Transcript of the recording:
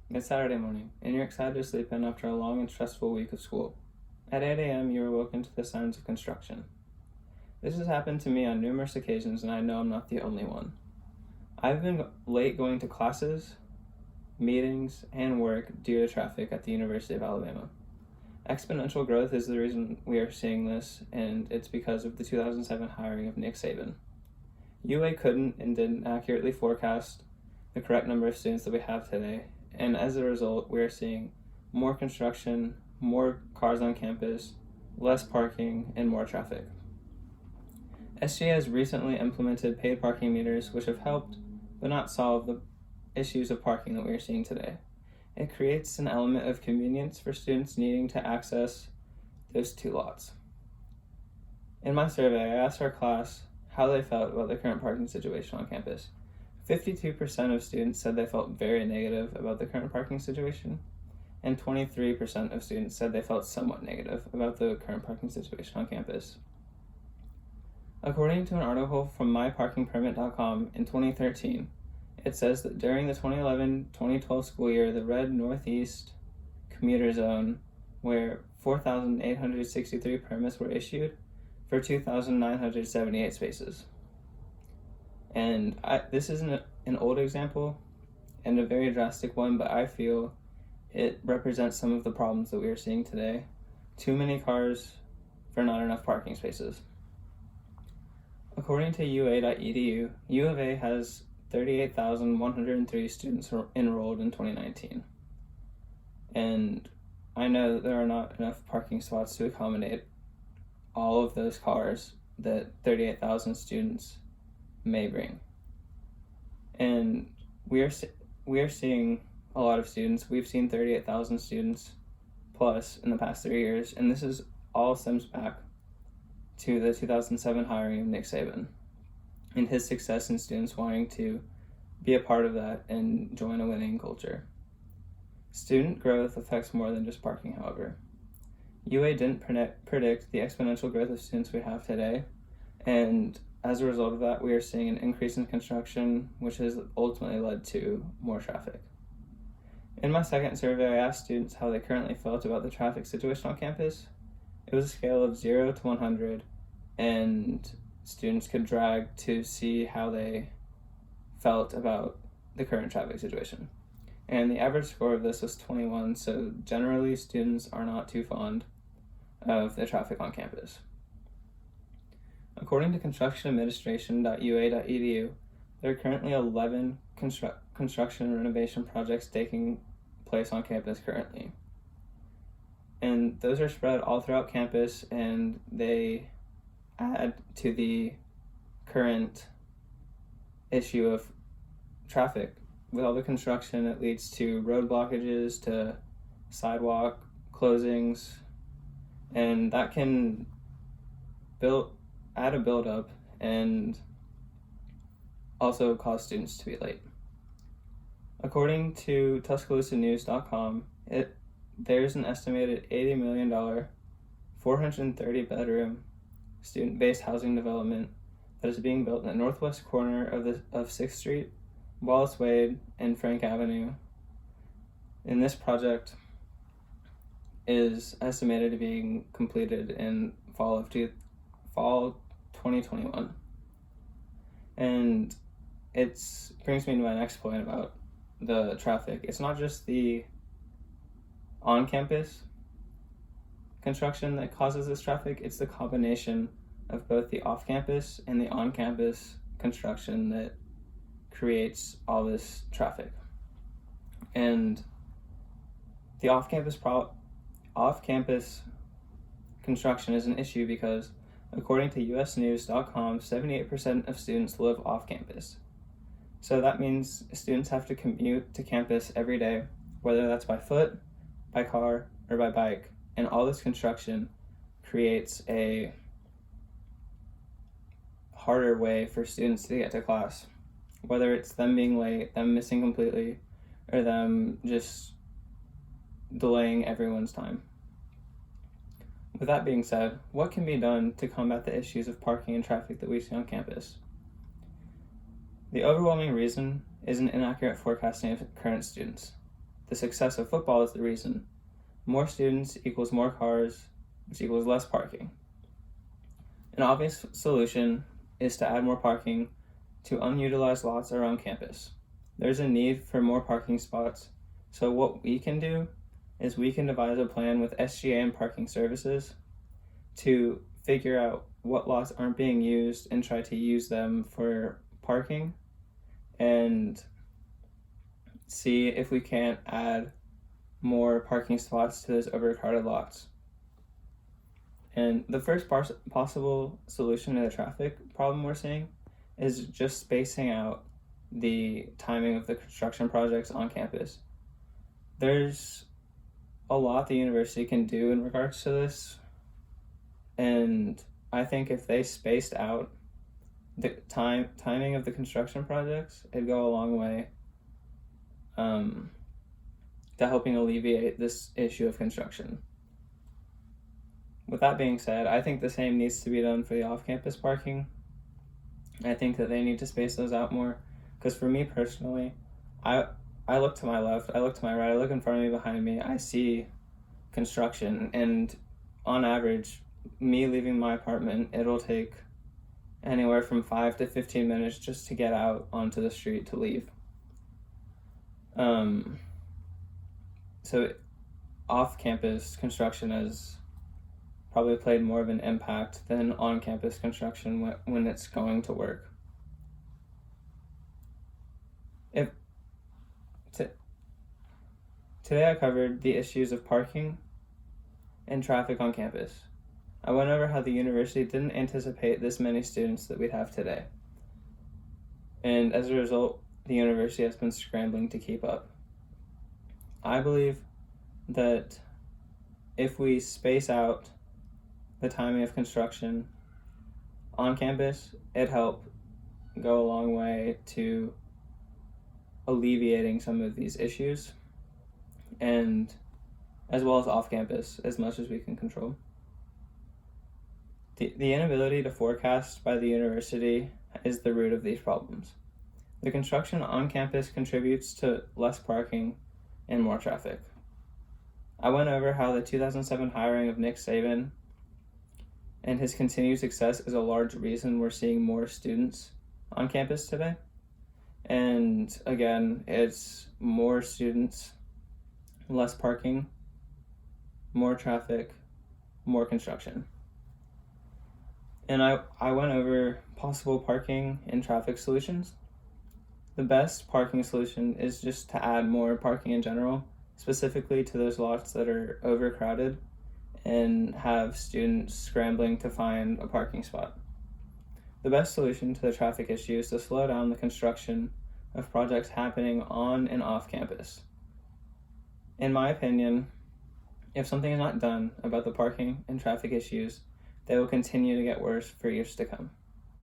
It's Saturday morning, and you're excited to sleep in after a long and stressful week of school. At 8 a.m., you are woken to the sounds of construction. This has happened to me on numerous occasions, and I know I'm not the only one. I've been late going to classes, meetings, and work due to traffic at the University of Alabama. Exponential growth is the reason we are seeing this, and it's because of the 2007 hiring of Nick Saban. UA couldn't and didn't accurately forecast the correct number of students that we have today, and as a result, we are seeing more construction, more cars on campus, less parking, and more traffic. SG has recently implemented paid parking meters, which have helped but not solved the issues of parking that we are seeing today. It creates an element of convenience for students needing to access those two lots. In my survey, I asked our class how they felt about the current parking situation on campus. 52% of students said they felt very negative about the current parking situation, and 23% of students said they felt somewhat negative about the current parking situation on campus. According to an article from myparkingpermit.com in 2013, it says that during the 2011-2012 school year, the red Northeast commuter zone, where 4,863 permits were issued for 2,978 spaces. And this is an old example and a very drastic one, but I feel it represents some of the problems that we are seeing today. Too many cars for not enough parking spaces. According to UA.edu, U of A has 38,103 students enrolled in 2019. And I know that there are not enough parking spots to accommodate all of those cars that 38,000 students may bring. And we are seeing a lot of students. We've seen 38,000 students plus in the past 3 years, and this is all stems back to the 2007 hiring of Nick Saban and his success in students wanting to be a part of that and join a winning culture. Student growth affects more than just parking, however. UA didn't predict the exponential growth of students we have today, and as a result of that, we are seeing an increase in construction, which has ultimately led to more traffic. In my second survey, I asked students how they currently felt about the traffic situation on campus. It was a scale of 0 to 100, and students could drag to see how they felt about the current traffic situation. And the average score of this was 21, so generally students are not too fond of the traffic on campus. According to constructionadministration.ua.edu, there are currently 11 construction and renovation projects taking place on campus currently. And those are spread all throughout campus, and they add to the current issue of traffic. With all the construction, it leads to road blockages, to sidewalk closings, and that can add a buildup and also cause students to be late. According to TuscaloosaNews.com, there's an estimated $80 million, 430-bedroom student-based housing development that is being built in the northwest corner of 6th Street, Wallace Wade, and Frank Avenue. And this project is estimated to be completed in fall 2021. And it brings me to my next point about the traffic. It's not just the on-campus construction that causes this traffic, it's the combination of both the off-campus and the on-campus construction that creates all this traffic. And the off-campus construction is an issue because, according to usnews.com, 78% of students live off-campus. So that means students have to commute to campus every day, whether that's by foot, by car, or by bike. And all this construction creates a harder way for students to get to class, whether it's them being late, them missing completely, or them just delaying everyone's time. With that being said, what can be done to combat the issues of parking and traffic that we see on campus? The overwhelming reason is an inaccurate forecasting of current students. the success of football is the reason. More students equals more cars, which equals less parking. An obvious solution is to add more parking to unutilized lots around campus. There's a need for more parking spots, so what we can do is we can devise a plan with SGA and parking services to figure out what lots aren't being used and try to use them for parking, and see if we can't add more parking spots to those overcrowded lots. And the first possible solution to the traffic problem we're seeing is just spacing out the timing of the construction projects on campus. There's a lot the university can do in regards to this, and I think if they spaced out the timing of the construction projects, it'd go a long way to helping alleviate this issue of construction. With that being said, I think the same needs to be done for the off-campus parking. I think that they need to space those out more, because for me personally, I look to my left, I look to my right, I look in front of me, behind me, I see construction, and on average, me leaving my apartment, it'll take anywhere from 5 to 15 minutes just to get out onto the street to leave. So off-campus construction has probably played more of an impact than on-campus construction when it's going to work. Today I covered the issues of parking and traffic on campus. I went over how the university didn't anticipate this many students that we'd have today. And as a result, the university has been scrambling to keep up. I believe that if we space out the timing of construction on campus, it'd help go a long way to alleviating some of these issues, and as well as off campus, as much as we can control. The inability to forecast by the university is the root of these problems. The construction on campus contributes to less parking and more traffic. I went over how the 2007 hiring of Nick Saban and his continued success is a large reason we're seeing more students on campus today. And again, it's more students, less parking, more traffic, more construction. And I went over possible parking and traffic solutions. The best parking solution is just to add more parking in general, specifically to those lots that are overcrowded and have students scrambling to find a parking spot. The best solution to the traffic issue is to slow down the construction of projects happening on and off campus. In my opinion, if something is not done about the parking and traffic issues, they will continue to get worse for years to come.